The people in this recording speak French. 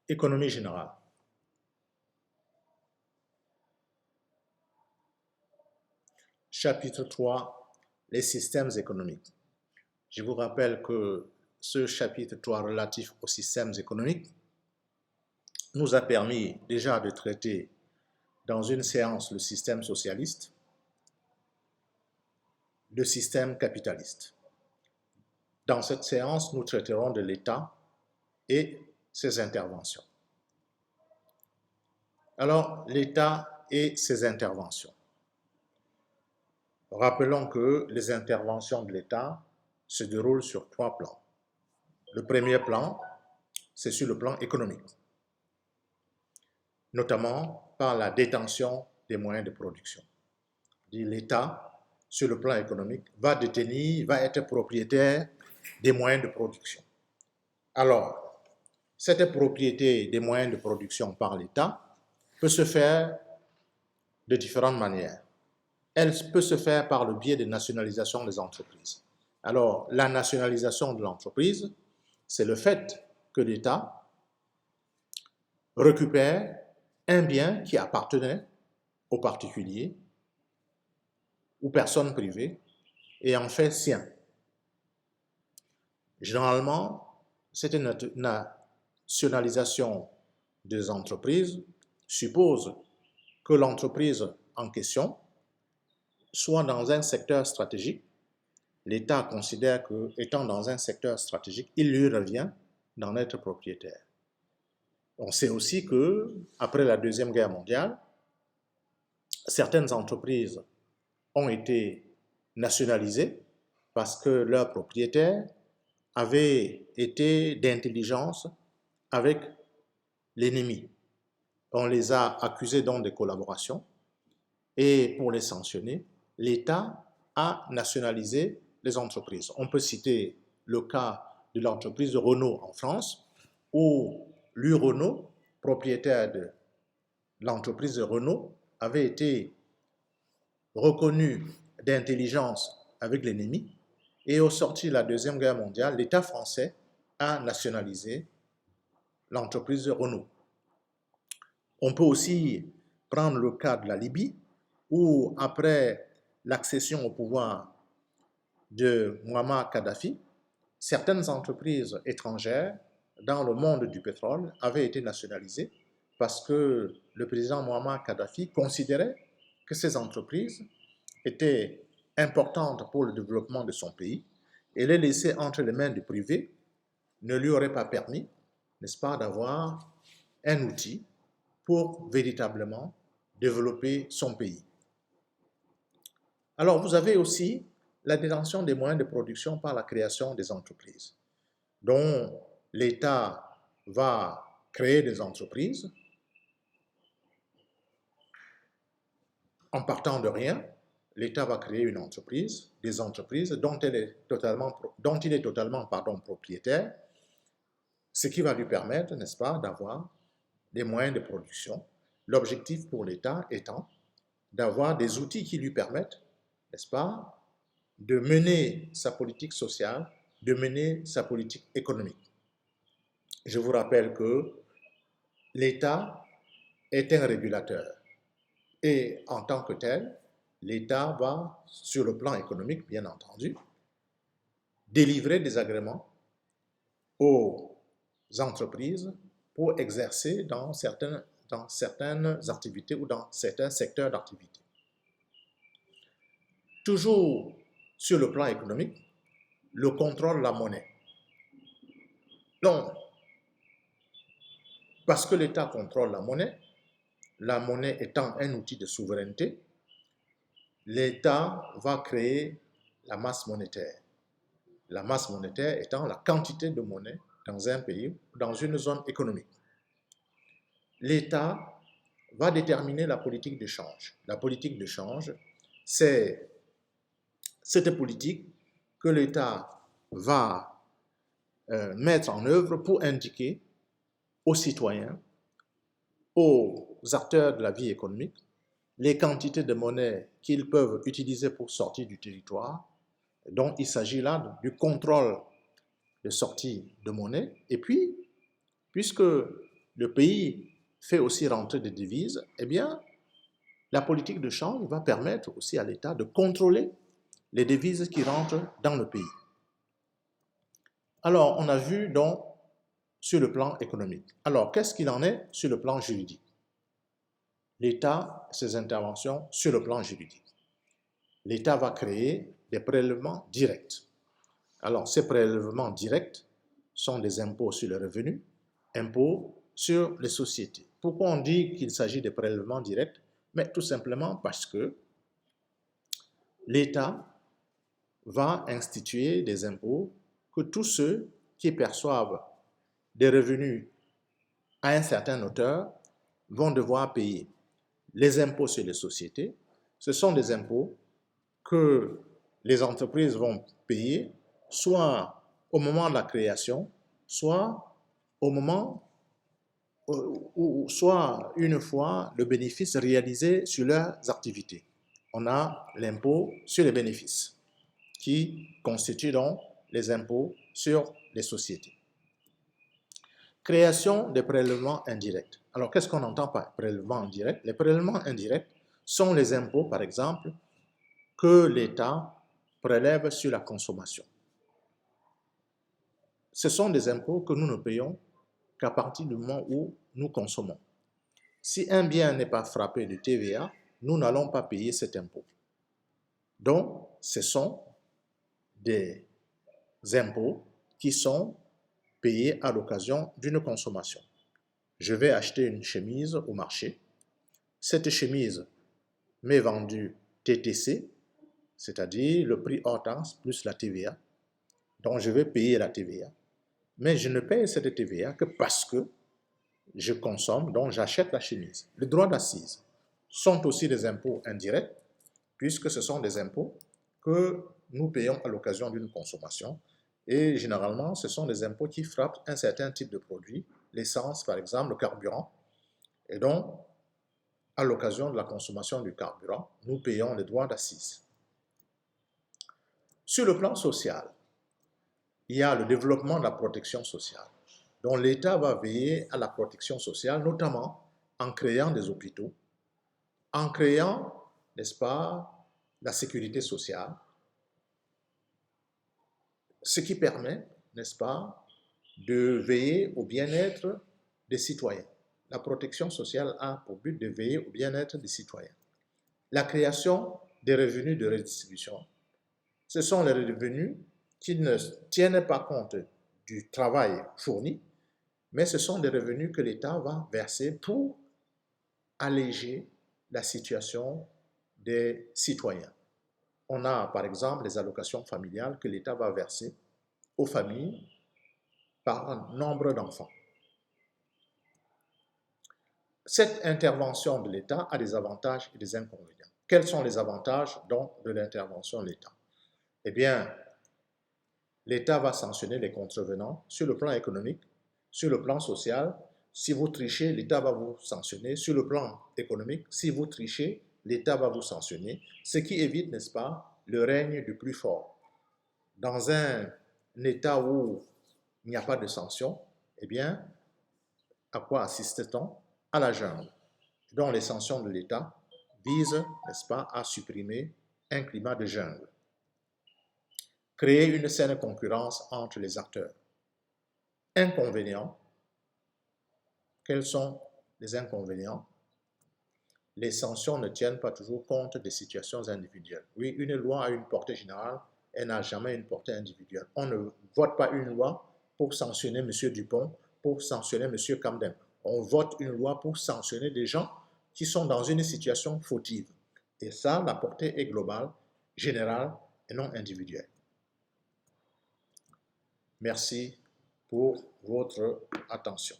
Économie générale. Chapitre 3, les systèmes économiques. Je vous rappelle que ce chapitre 3 relatif aux systèmes économiques nous a permis déjà de traiter dans une séance le système socialiste, le système capitaliste. Dans cette séance, nous traiterons de l'État et ses interventions. Alors, l'État et ses interventions. Rappelons que les interventions de l'État se déroulent sur 3 plans. Le premier plan, c'est sur le plan économique, notamment par la détention des moyens de production. L'État, sur le plan économique, va être propriétaire des moyens de production. Alors, cette propriété des moyens de production par l'État peut se faire de différentes manières. Elle peut se faire par le biais de nationalisation des entreprises. Alors, la nationalisation de l'entreprise, c'est le fait que l'État récupère un bien qui appartenait aux particuliers ou personnes privées et en fait sien. Généralement, cette nationalisation des entreprises suppose que l'entreprise en question soit dans un secteur stratégique. L'État considère qu'étant dans un secteur stratégique, il lui revient d'en être propriétaire. On sait aussi qu'après la Deuxième Guerre mondiale, certaines entreprises ont été nationalisées parce que leurs propriétaires avaient été d'intelligence avec l'ennemi. On les a accusés donc de collaboration et pour les sanctionner, l'État a nationalisé les entreprises. On peut citer le cas de l'entreprise Renault en France, où Renault, propriétaire de l'entreprise Renault, avait été reconnu d'intelligence avec l'ennemi et au sortir de la Deuxième Guerre mondiale, l'État français a nationalisé l'entreprise Renault. On peut aussi prendre le cas de la Libye, où après l'accession au pouvoir de Muammar Kadhafi, certaines entreprises étrangères dans le monde du pétrole avaient été nationalisées parce que le président Muammar Kadhafi considérait que ces entreprises étaient importantes pour le développement de son pays et les laisser entre les mains du privé ne lui aurait pas permis, n'est-ce pas, d'avoir un outil pour véritablement développer son pays. Alors, vous avez aussi la détention des moyens de production par la création des entreprises, dont l'État va créer des entreprises en partant de rien. L'État va créer une entreprise, des entreprises dont il est totalement propriétaire, ce qui va lui permettre, n'est-ce pas, d'avoir des moyens de production. L'objectif pour l'État étant d'avoir des outils qui lui permettent, n'est-ce pas, de mener sa politique sociale, de mener sa politique économique. Je vous rappelle que l'État est un régulateur et en tant que tel, l'État va, sur le plan économique, bien entendu, délivrer des agréments aux entreprises pour exercer dans certaines activités ou dans certains secteurs d'activité. Toujours sur le plan économique, le contrôle de la monnaie. Donc, parce que l'État contrôle la monnaie étant un outil de souveraineté, l'État va créer la masse monétaire. La masse monétaire étant la quantité de monnaie dans un pays ou dans une zone économique. L'État va déterminer la politique de change. La politique de change, c'est cette politique que l'État va mettre en œuvre pour indiquer aux citoyens, aux acteurs de la vie économique, les quantités de monnaie qu'ils peuvent utiliser pour sortir du territoire. Donc, il s'agit là du contrôle de sortie de monnaie. Et puis, puisque le pays fait aussi rentrer des devises, eh bien, la politique de change va permettre aussi à l'État de contrôler les devises qui rentrent dans le pays. Alors, on a vu donc sur le plan économique. Alors, qu'est-ce qu'il en est sur le plan juridique? L'État, ses interventions sur le plan juridique. L'État va créer des prélèvements directs. Alors, ces prélèvements directs sont des impôts sur le revenu, impôts sur les sociétés. Pourquoi on dit qu'il s'agit de prélèvements directs? Mais tout simplement parce que l'État va instituer des impôts que tous ceux qui perçoivent des revenus à un certain hauteur vont devoir payer. Les impôts sur les sociétés, ce sont des impôts que les entreprises vont payer soit au moment de la création, soit au moment ou soit une fois le bénéfice réalisé sur leurs activités. On a l'impôt sur les bénéfices qui constitue donc les impôts sur les sociétés. Création des prélèvements indirects. Alors, qu'est-ce qu'on entend par prélèvement indirect? Les prélèvements indirects sont les impôts, par exemple, que l'État prélève sur la consommation. Ce sont des impôts que nous ne payons qu'à partir du moment où nous consommons. Si un bien n'est pas frappé de TVA, nous n'allons pas payer cet impôt. Donc, ce sont des impôts qui sont payés à l'occasion d'une consommation. Je vais acheter une chemise au marché. Cette chemise m'est vendue TTC, c'est-à-dire le prix hors taxe plus la TVA. Donc, je vais payer la TVA. Mais je ne paye cette TVA que parce que je consomme, donc j'achète la chemise. Les droits d'accise sont aussi des impôts indirects, puisque ce sont des impôts que nous payons à l'occasion d'une consommation. Et généralement, ce sont des impôts qui frappent un certain type de produit, l'essence par exemple, le carburant. Et donc, à l'occasion de la consommation du carburant, nous payons les droits d'accise. Sur le plan social, il y a le développement de la protection sociale. Donc l'État va veiller à la protection sociale, notamment en créant des hôpitaux, en créant, n'est-ce pas, la sécurité sociale, ce qui permet, n'est-ce pas, de veiller au bien-être des citoyens. La protection sociale a pour but de veiller au bien-être des citoyens. La création des revenus de redistribution, ce sont les revenus qui ne tiennent pas compte du travail fourni, mais ce sont des revenus que l'État va verser pour alléger la situation des citoyens. On a par exemple les allocations familiales que l'État va verser aux familles par nombre d'enfants. Cette intervention de l'État a des avantages et des inconvénients. Quels sont les avantages donc de l'intervention de l'État? Eh bien, l'État va sanctionner les contrevenants sur le plan économique, sur le plan social. Si vous trichez, l'État va vous sanctionner. Sur le plan économique, si vous trichez, l'État va vous sanctionner, ce qui évite, n'est-ce pas, le règne du plus fort. Dans un État où il n'y a pas de sanctions, eh bien, à quoi assiste-t-on? À la jungle. Donc les sanctions de l'État visent, n'est-ce pas, à supprimer un climat de jungle. Créer une saine concurrence entre les acteurs. Inconvénients. Quels sont les inconvénients? Les sanctions ne tiennent pas toujours compte des situations individuelles. Oui, une loi a une portée générale, elle n'a jamais une portée individuelle. On ne vote pas une loi pour sanctionner M. Dupont, pour sanctionner M. Camden. On vote une loi pour sanctionner des gens qui sont dans une situation fautive. Et ça, la portée est globale, générale et non individuelle. Merci pour votre attention.